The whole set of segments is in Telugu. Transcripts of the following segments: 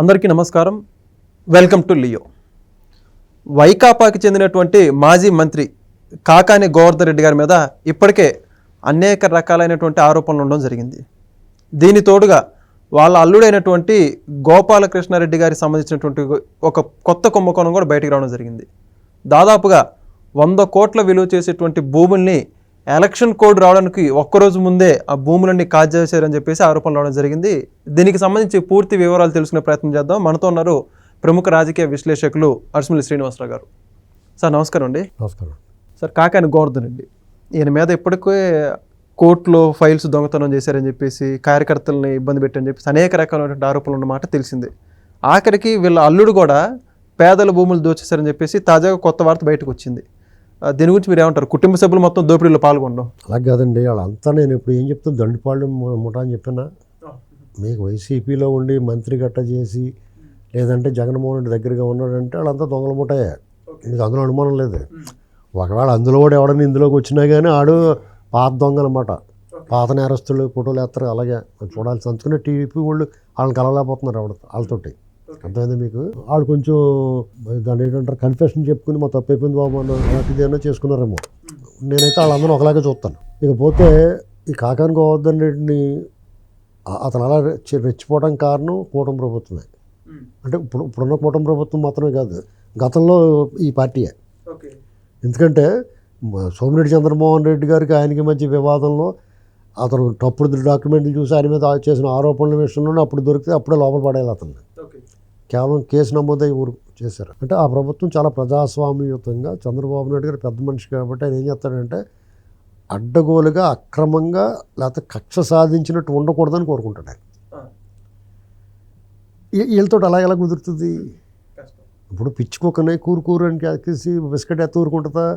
అందరికీ నమస్కారం. Welcome to Leo. వైకాపాకి చెందినటువంటి మాజీ మంత్రి కాకాని గోవర్ధన్ రెడ్డి గారి మీద ఇప్పటికే అనేక రకాలైనటువంటి ఆరోపణలు ఉండడం జరిగింది. దీని తోడుగా వాళ్ళ అల్లుడైనటువంటి గోపాలకృష్ణారెడ్డి గారికి సంబంధించినటువంటి ఒక కొత్త కుంభకోణం కూడా బయటికి రావడం జరిగింది. దాదాపుగా 100 కోట్ల విలువ చేసేటువంటి భూముల్ని ఎలక్షన్ కోడ్ రావడానికి ఒక్కరోజు ముందే ఆ భూములన్నీ కాజేశారని చెప్పేసి ఆరోపణలు రావడం జరిగింది. దీనికి సంబంధించి పూర్తి వివరాలు తెలుసుకునే ప్రయత్నం చేద్దాం. మనతో ఉన్నారు ప్రముఖ రాజకీయ విశ్లేషకులు అర్స్మిల్లి శ్రీనివాసరావు గారు. సార్ నమస్కారం అండి. నమస్కారం సార్. కాకాని గోవర్ధన్ రెడ్డి ఈయన మీద ఇప్పటికే కోర్టులో ఫైల్స్ దొంగతనం చేశారని చెప్పేసి, కార్యకర్తలని ఇబ్బంది పెట్టని చెప్పేసి అనేక రకాలైనటువంటి ఆరోపణలు ఉన్నమాట తెలిసిందే. ఆఖరికి వీళ్ళ అల్లుడు కూడా పేదల భూములు దోచేశారని చెప్పేసి తాజాగా కొత్త వార్త బయటకు వచ్చింది. దీని గురించి మీరు ఏమంటారు? కుటుంబ సభ్యులు మొత్తం దోపిడీలో పాల్గొనడం అలా కాదండి. వాళ్ళంతా నేను ఇప్పుడు ఏం చెప్తాను, దండుపాళ్యం ముఠా అని చెప్పినా మీకు వైసీపీలో ఉండి మంత్రి గట్ట చేసి లేదంటే జగన్మోహన్ రెడ్డి దగ్గరగా ఉన్నాడంటే వాళ్ళంతా దొంగల ముఠాయే. మీకు అందులో అనుమానం లేదు. ఒకవేళ అందులో కూడా ఎవడని ఇందులోకి వచ్చినా కానీ ఆడు పాత దొంగ అనమాట. పాత నేరస్తులు ఫోటోలు వేస్తారు. అలాగే చూడాల్సి అందుకునే టీడీపీ వాళ్ళు వాళ్ళని కలవలేకపోతున్నారు వాళ్ళతోటి. అర్థమైంది మీకు? వాళ్ళు కొంచెం దాన్ని ఏంటంటారు, కన్ఫెషన్ చెప్పుకుని మా తప్పు అయిపోయింది బాబు అన్నట్టుదేనా చేసుకున్నారేమో. నేనైతే వాళ్ళందరూ ఒకలాగే చూస్తాను. ఇకపోతే ఈ కాకాని గోవర్ధన్ రెడ్డిని అతను అలా రెచ్చిపోవడానికి కారణం కూటమి ప్రభుత్వమే. అంటే ఇప్పుడున్న కూటమి ప్రభుత్వం మాత్రమే కాదు, గతంలో ఈ పార్టీయే. ఎందుకంటే సోమిరెడ్డి చంద్రమోహన్ రెడ్డి గారికి ఆయనకి మధ్య వివాదంలో అతను తప్పుడు డాక్యుమెంట్లు చూసి ఆయన మీద చేసిన ఆరోపణల విషయంలోనే అప్పుడు దొరికితే అప్పుడే లోపల పడేయాలి అతన్ని. కేవలం కేసు నమోదై ఊరు చేశారు. అంటే ఆ ప్రభుత్వం చాలా ప్రజాస్వామ్యయుతంగా, చంద్రబాబు నాయుడు గారు పెద్ద మనిషి కాబట్టి ఆయన ఏం చేస్తాడంటే అడ్డగోలుగా అక్రమంగా లేకపోతే కక్ష సాధించినట్టు ఉండకూడదని కోరుకుంటాడు ఆయన. వీళ్ళతో అలా ఎలా కుదురుతుంది? ఇప్పుడు పిచ్చుకోకనే కూరు అని కేసి బిస్కెట్ ఎత్త ఊరుకుంటుందా?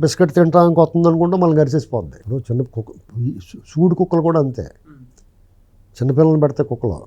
బిస్కెట్ తింటానికి వస్తుంది అనుకుంటే మళ్ళీ గరిచేసిపోద్ది. ఇప్పుడు చిన్న కుక్క, సూడు కుక్కలు కూడా అంతే. చిన్నపిల్లల్ని పెడితే కుక్కలు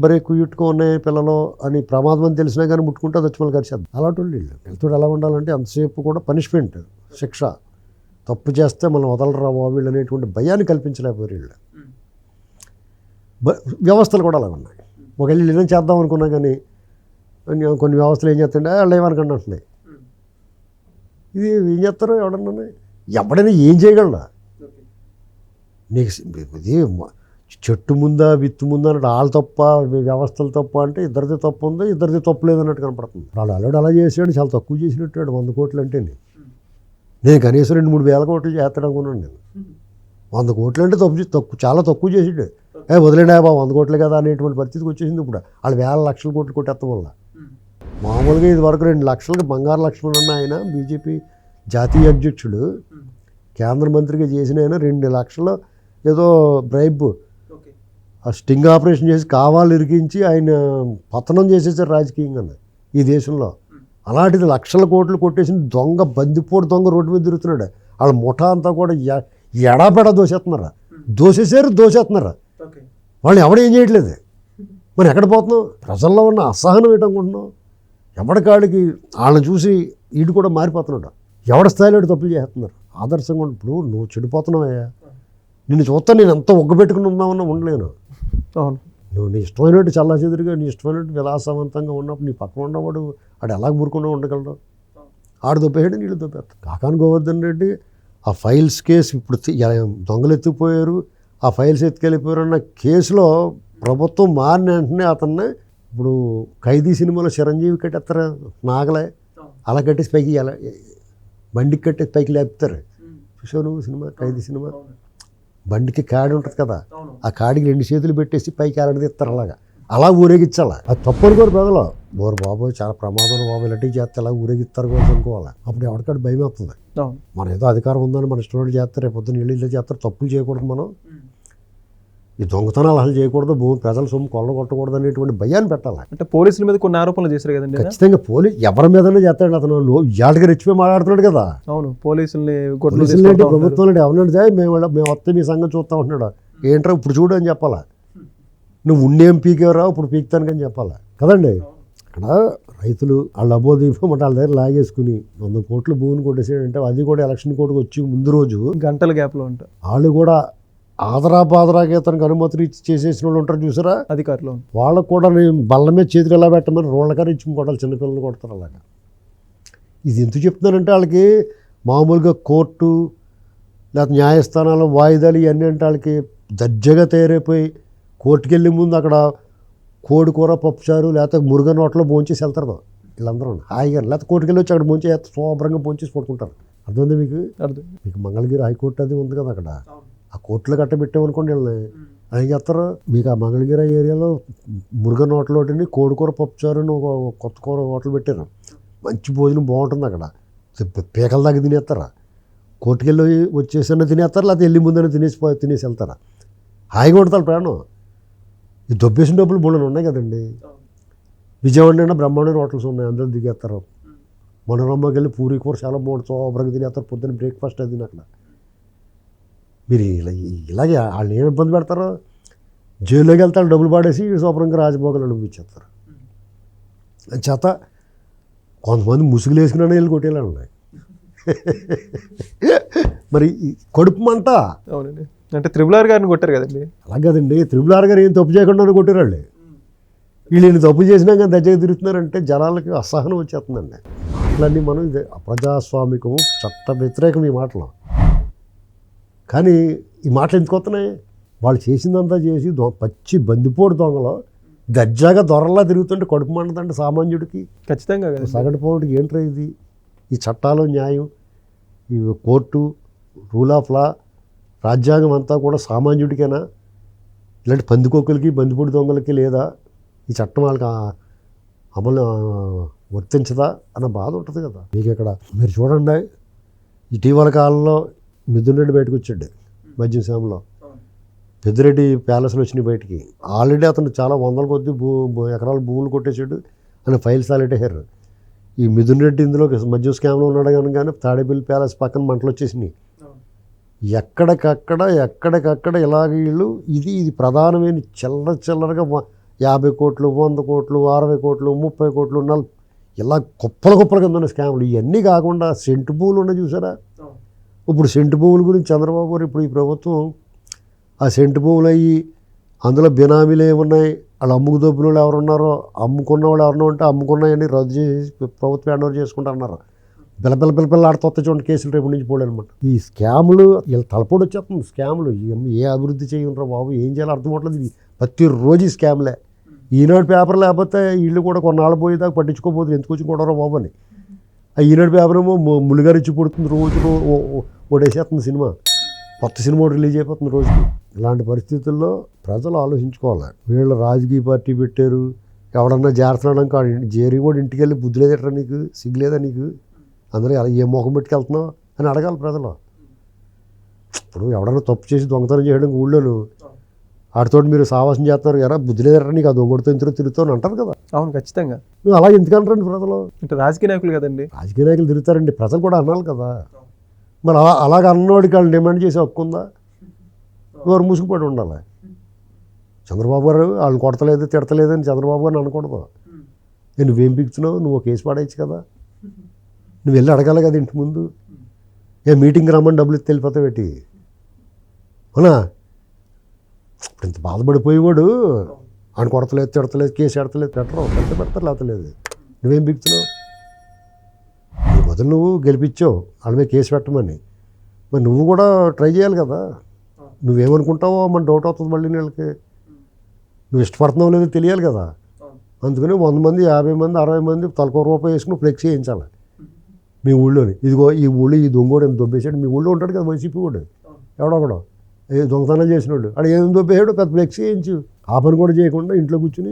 బరే కుయ్యుట్టుకో ఉన్నాయి పిల్లలు అని ప్రమాదం అని తెలిసినా కానీ ముట్టుకుంటే అది వచ్చి మళ్ళీ గరిచేద్దాం. అలాంటి వాళ్ళు వీళ్ళతో ఎలా ఉండాలంటే అంతసేపు కూడా పనిష్మెంట్, శిక్ష. తప్పు చేస్తే మనం వదలరా వీళ్ళు అనేటువంటి భయాన్ని కల్పించలేకపోయారు వీళ్ళు. వ్యవస్థలు కూడా అలా ఉన్నాయి. ఒకవేళ వీళ్ళు ఏం చేద్దాం అనుకున్నా కానీ కొన్ని వ్యవస్థలు ఏం చేస్తుంటే వాళ్ళు ఏమనుకుంటూ ఉంటున్నాయి. ఇది ఏం చేస్తారో ఎవడైనా ఏం చేయగలరా? నీకు ఇది చెట్టు ముందా విత్తు ముందా అన్నట్టు వాళ్ళ తప్ప వ్యవస్థలు తప్ప అంటే ఇద్దరిది తప్పు ఉంది, ఇద్దరిది తప్పు లేదన్నట్టు కనపడుతుంది. వాళ్ళు అల్లుడు అలా చేసాడు, చాలా తక్కువ చేసినట్టు 100 కోట్లు అంటే. నేను కనీసం 2-3 వేల కోట్లు చేస్తాడు అనుకున్నాను నేను. 100 కోట్లు అంటే తక్కువ, చాలా తక్కువ చేసాడు. వదిలేడా బాబు 100 కోట్లే కదా అనేటువంటి పరిస్థితికి వచ్చేసింది. ఇప్పుడు వాళ్ళు వేల లక్షల కోట్లు కొట్టేస్తాం వల్ల. మామూలుగా ఇది వరకు 2 లక్షలకి బంగారు లక్ష్మణ్ అన్న ఆయన బీజేపీ జాతీయ అధ్యక్షుడు, కేంద్ర మంత్రిగా చేసిన ఆయన 2 లక్షలు ఏదో బ్రైబ్, ఆ స్టింగ్ ఆపరేషన్ చేసి కావాలి ఇరికించి ఆయన పతనం చేసేసారు రాజకీయంగా ఈ దేశంలో. అలాంటిది లక్షల కోట్లు కొట్టేసిన దొంగ, బందిపోటు దొంగ రోడ్డు మీద తిరుగుతున్నాడు. వాళ్ళ ముఠా అంతా కూడా ఎడాపెడా దోసేస్తున్నారా, దోసేస్తున్నారా. వాళ్ళు ఎవడేం చేయట్లేదు. మరి ఎక్కడ పోతున్నాం? ప్రజల్లో ఉన్న అసహనం ఏంటనుకుంటున్నాం? ఎవడికాడికి వాళ్ళని చూసి వీడు కూడా మారిపోతున్నాడు. ఎవడ స్థాయిలో తప్పులు చేస్తున్నారు. ఆదర్శంగా ఇప్పుడు నువ్వు చెడిపోతున్నావయ్యా, నిన్ను చూస్తా నేను ఎంత ఒగ్గబెట్టుకుని ఉందామన్నా ఉండలేను. అవును, నువ్వు నీ ఇష్టమైనట్టు చల్లా చెదురుగా, నీ ఇష్టమైనట్టు విలాసవంతంగా ఉన్నప్పుడు నీ పక్కన ఉన్నవాడు ఆడు ఎలా ఊరుకుండా ఉండగలడు? ఆడు దొబ్బేయడం నీళ్ళు దొబ్బేస్తాడు. కాకాని గోవర్ధన్ రెడ్డి ఆ ఫైల్స్ కేసు ఇప్పుడు దొంగలు ఎత్తుకుపోయారు, ఆ ఫైల్స్ ఎత్తుకెళ్ళిపోయారు అన్న కేసులో ప్రభుత్వం మారిన వెంటనే అతన్ని ఇప్పుడు ఖైదీ సినిమాలో చిరంజీవి కట్టేస్తారు నాగలే, అలా కట్టేసి పైకి అలా బండికి కట్టేసి పైకి లేపుతారు. చూసావు నువ్వు సినిమా, ఖైదీ సినిమా? బండికి కాడి ఉంటుంది కదా, ఆ కాడికి 2 చేతులు పెట్టేసి పైకి ఎలాడదీస్తారు. అలా ఊరేగించాలి. అది తప్పు అనుకోరు ప్రజలు. బోరు బాబు చాలా ప్రమాదం బాబు, ఇలాంటివి చేస్తే అలా ఊరేగిస్తారు కూడా అనుకోవాలి. అప్పుడు ఎవరికాడు భయం వస్తుంది. మన ఏదో అధికారం ఉందని మన ఇష్టం చేస్తారు, రేపు పొద్దున్న ఇళ్ళు చేస్తారు. తప్పులు చేయకూడదు, మనం ఈ దొంగతనాలు అసలు చేయకూడదు, భూమి ప్రజల సొమ్ము కొట్టకూడదు అనేటువంటి భయాన్ని పెట్టాలి. అంటే పోలీసుల మీద కొన్ని ఆరోపణలు చేశారు కదండి. ఖచ్చితంగా ఎవరి మీదనే చేస్తాడు అతను. ఇవాళకి రెచ్చిపోయి మాట్లాడుతున్నాడు కదా. అవును, పోలీసుల్ని ప్రభుత్వం ఎవరినంటే మేము వస్తే మీ సంగతి చూస్తూ ఉంటున్నాడు. ఏంట్రా ఇప్పుడు చూడు అని చెప్పాలా. నువ్వు ఉండేం పీకేవరా ఇప్పుడు పీకుతానికని చెప్పాలా కదండి. అక్కడ రైతులు వాళ్ళ అబోదీపం అంటే వాళ్ళ దగ్గర లాగేసుకుని 100 కోట్లు భూమిని కొట్టేసాడంటే అది కూడా ఎలక్షన్ కోడ్కి వచ్చి ముందు రోజు గంటల గ్యాప్లో ఉంటారు. వాళ్ళు కూడా ఆదరాబాదరాగా ఇతనికి అనుమతులు ఇచ్చి చేసేసిన వాళ్ళు ఉంటారు చూసారా, అధికారులు. వాళ్ళకు కూడా నేను బల్ల మీద చేతులు ఎలా పెట్టమని రోళ్ళకారు ఇచ్చి కొట్టాలి, చిన్నపిల్లలు కొడతారు అలాగా. ఇది ఎందుకు చెప్తున్నానంటే వాళ్ళకి మామూలుగా కోర్టు లేకపోతే న్యాయస్థానాలు వాయిదాలు ఇవన్నీ అంటే వాళ్ళకి దర్జాగా తయారైపోయి కోర్టుకు వెళ్ళే ముందు అక్కడ కోడి కూర పప్పుచారు లేకపోతే మురుగన్ హోటల్లో భోంచేసి వెళ్తారు వీళ్ళందరూ హాయిగా, లేకపోతే కోర్టుకు వెళ్ళి వచ్చి అక్కడ భోంచే శుభ్రంగా భోంచేసి పడుకుంటారు. అర్థమైంది మీకు? అర్థం. మీకు మంగళగిరి హైకోర్టు అది ఉంది కదా, అక్కడ ఆ కోర్టులో కట్టబెట్టామనుకోండి వీళ్ళని ఏం చేస్తారు, మీకు ఆ మంగళగిరి ఏరియాలో మురుగన్ హోటల్ ఒకటి కోడికూర పప్పుచారు అని ఒక కొత్త కూర హోటల్ పెట్టారు, మంచి భోజనం బాగుంటుంది అక్కడ, పీకల దాకా తినేస్తారా, కోర్టుకు వెళ్ళి వచ్చేసన్నా తినేస్తారు, లేకపోతే వెళ్ళి ముందర తినేసి వెళ్తారా, హాయిగా కొడతారు ప్రాణం. ఈ దొబ్బేసిన డబ్బులు బోళ్ళని ఉన్నాయి కదండి. విజయవాడ బ్రహ్మాండమైన హోటల్స్ ఉన్నాయి, అందరూ దిగేస్తారు. మనోరమ్మకి వెళ్ళి పూరి కూర చాలా బాగుంటుంది, శుభ్రంగా తినేస్తారు, పొద్దున్న బ్రేక్ఫాస్ట్ అది అక్కడ. మీరు ఇలాగే వాళ్ళని ఏమి ఇబ్బంది పెడతారో, జైల్లోకి వెళ్తారు డబ్బులు పాడేసి శుభ్రంగా రాజభోగాలు అనిపించేస్తారు. చేత కొంతమంది ముసుగులు వేసుకున్నా వెళ్ళి కొట్టేలా ఉన్నాయి. మరి కడుపు మంట. అవునండి, అంటే త్రిబుల్ గారిని కొట్టారు కదండి. అలా కదండి, త్రిబుల్ గారు ఏం తప్పు చేయకుండా కొట్టారు వాళ్ళు. వీళ్ళు తప్పు చేసినా కానీ దగ్గర తిరుగుతున్నారంటే జనాలకి అసహనం వచ్చేస్తుందండి. మాటలన్నీ మనం ఇది అప్రజాస్వామికము, చట్ట వ్యతిరేకం ఈ మాటలు. కానీ ఈ మాటలు ఎందుకు వస్తున్నాయి, వాళ్ళు చేసిందంతా చేసి పచ్చి బందిపోటు దొంగలో దర్జాగా దొరల్లా తిరుగుతుంటే కడుపు మంటదంటే సామాన్యుడికి. ఖచ్చితంగా సగటు పౌరుడికి ఏంట్రా ఇది? ఈ చట్టాలు, న్యాయం, ఈ కోర్టు, రూల్ ఆఫ్ లా, రాజ్యాంగం అంతా కూడా సామాన్యుడికైనా, ఇలాంటి పందికొక్కులకి బందిపూడి దొంగలకి లేదా ఈ చట్టం వాళ్ళకి అమలు వర్తించదా అన్న బాధ ఉంటుంది కదా మీకు. ఇక్కడ మీరు చూడండి, ఇటీవల కాలంలో మిథున్ రెడ్డి బయటకు వచ్చాడు మద్యశామలో, పెద్దిరెడ్డి ప్యాలెస్లో వచ్చినాయి బయటికి. ఆల్రెడీ అతను చాలా వందల కొద్ది ఎకరాల భూములు కొట్టేశాడు అని ఫైల్స్ ఆలెట్టేశారు. ఈ మిథున్ రెడ్డి ఇందులో మద్యం స్కామ్లో ఉన్నాడు కానీ తాడేపల్లి ప్యాలెస్ పక్కన మంటలు వచ్చేసినాయి. ఎక్కడికక్కడ ఇలాగ వీళ్ళు ఇది ప్రధానమైన చిల్లరగా 50 కోట్లు, 100 కోట్లు, 60 కోట్లు, 30 కోట్లు, ఇలా కుప్పల కింద ఉన్న స్కాములు. ఇవన్నీ కాకుండా సెంటు భూములు ఉన్నాయి చూసారా. ఇప్పుడు సెంటు భూముల గురించి చంద్రబాబు గారు ఇప్పుడు ఈ ప్రభుత్వం ఆ సెంటు భూములు అయ్యి అందులో బినామీలు ఏమున్నాయి, వాళ్ళు అమ్ముకు దొబ్బిన వాళ్ళు ఎవరున్నారో, అమ్ముకున్న వాళ్ళు ఎవరన్నా ఉంటే అమ్ముకున్నాయని రద్దు చేసి ప్రభుత్వం హ్యాండ్ ఓవర్ చేసుకుంటారన్నారు. పిల్ల ఆడుతొత్త చూడండి కేసులు రేపు నుంచి పోలేనమాట. ఈ స్కాములు వీళ్ళు తలపోటు వచ్చేస్తుంది. స్కాములు ఏ అభివృద్ధి చేయరా బాబు, ఏం చేయాలో అర్థం అవట్లేదు. ప్రతిరోజు ఈ స్కామ్లే. ఈనాడు పేపర్ లేకపోతే వీళ్ళు కూడా కొన్నాళ్ళు పోయేదాకా పట్టించుకోబోతుంది, ఎందుకు వచ్చి కొడరా బాబు అని. ఆ ఈనాడు పేపర్ ఏమో ములుగారు ఇచ్చి పుడుతుంది, రోజు ఓడేసేస్తుంది సినిమా, కొత్త సినిమా రిలీజ్ అయిపోతుంది రోజుకి. ఇలాంటి పరిస్థితుల్లో ప్రజలు ఆలోచించుకోవాలి. వీళ్ళు రాజకీయ పార్టీ పెట్టారు, ఎవడన్నా చేరుతున్నాడు జేరి కూడా ఇంటికి వెళ్ళి బుద్ధి లేదట్రా నీకు, సిగ్గులేదా నీకు, అందరూ ఏ మొఖం పెట్టుకెళ్తున్నావు అని అడగాలి ప్రజలు. ఇప్పుడు ఎవడన్నా తప్పు చేసి దొంగతనం చేయడం ఊళ్ళోను ఆడితో మీరు సావాసం చేస్తున్నారు కదా, బుద్ధి లేదట్రా నీకు, ఆ దొంగడితో ఇంతలో తిరుగుతావు అని అంటారు కదా. అవును, ఖచ్చితంగా. నువ్వు అలా ఎందుకంటారండి ప్రజలు? అంటే రాజకీయ నాయకులు కదండి, రాజకీయ నాయకులు తిరుగుతారండి, ప్రజలు కూడా అనాలి కదా. మరి అలాగ అన్నవాడికి వాళ్ళు డిమాండ్ చేసే హక్కు ఉందా? ఎవరు ముసుగుపడి ఉండాలి. చంద్రబాబు గారు వాళ్ళని కొడతలేదు తిడతలేదు అని చంద్రబాబు గారిని అనకూడదు. నువ్వేం పిక్తున్నావు, నువ్వు కేసు పడేయచ్చు కదా, నువ్వు వెళ్ళి అడగాలి కదా ఇంటి ముందు. మీటింగ్కి రమ్మని డబ్బులు ఇచ్చి వెళ్ళిపోతావు పెట్టి అవునా? ఇప్పుడు ఇంత బాధపడిపోయేవాడు ఆయన కొడతలేదు తిడతలేదు కేసు ఎడతలేదు పెడతారు లేకపోతే లేదు. నువ్వేం పిక్తున్నావు? నీ మొదలు నువ్వు గెలిపించావు వాళ్ళ మీద కేసు పెట్టమని, మరి నువ్వు కూడా ట్రై చేయాలి కదా. నువ్వేమనుకుంటావో మన డౌట్ అవుతుంది మళ్ళీ వీళ్ళకి. నువ్వు ఇష్టపడుతున్నావు లేదో తెలియాలి కదా. అందుకని 100 మంది 50 మంది 60 మంది తలకో రూపాయి వేసుకుని ఫ్లెక్స్ చేయించాలి మీ ఊళ్ళోని. ఇదిగో ఈ ఊళ్ళో ఈ దొంగోడు ఎంత దొబ్బేసాడు. మీ ఊళ్ళో ఉంటాడు కదా వైసీపీ వాడు, ఎవడో దొంగతనం చేసినాడు, అక్కడ ఏం దొబ్బేసాడు పెద్ద ఫ్లెక్స్ చేయించు. ఆ పని కూడా చేయకుండా ఇంట్లో కూర్చుని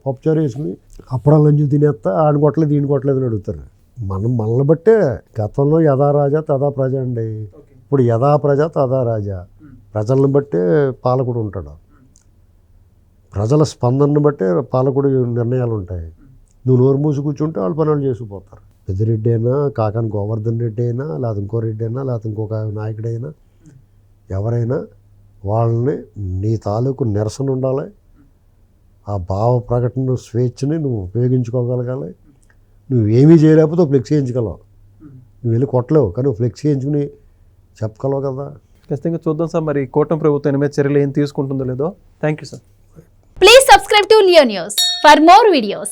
పప్పుచారు వేసుకుని అప్పుడాల నుంచి తినేస్తా ఆడిని కొట్టలేదు ఈయన కొట్టలేదు అని అడుగుతారు. మనల్ని బట్టే గతంలో యథా రాజా తదా ప్రజ అండి, ఇప్పుడు యథా ప్రజ తదా రాజా. ప్రజలను బట్టే పాలకుడు ఉంటాడు, ప్రజల స్పందనను బట్టే పాలకుడు నిర్ణయాలు ఉంటాయి. నువ్వు నోరు మూసి కూర్చుంటే వాళ్ళు పనులు చేసుకుపోతారు. పెద్దిరెడ్డి అయినా, కాకాని గోవర్ధన్ రెడ్డి అయినా, లేకపోతే ఇంకో రెడ్డి అయినా, లేకపోతే ఇంకొక నాయకుడైనా, ఎవరైనా వాళ్ళని నీ తాలూకు నిరసన ఉండాలి. ఆ భావ ప్రకటన స్వేచ్ఛని నువ్వు ఉపయోగించుకోగలగాలి. నువ్వేమీ చేయలేకపోతే ఫ్లెక్స్ చేయించగలవు. నువ్వు వెళ్ళి కొట్టలేవు, కానీ ఫ్లెక్స్ చేయించుకుని చెప్పగలవు కదా. ఖచ్చితంగా చూద్దాం సార్, మరి కూటమి ప్రభుత్వం మీద చర్యలు ఏం తీసుకుంటుందో లేదో. Thank you sir. Please subscribe to Leo News for more videos.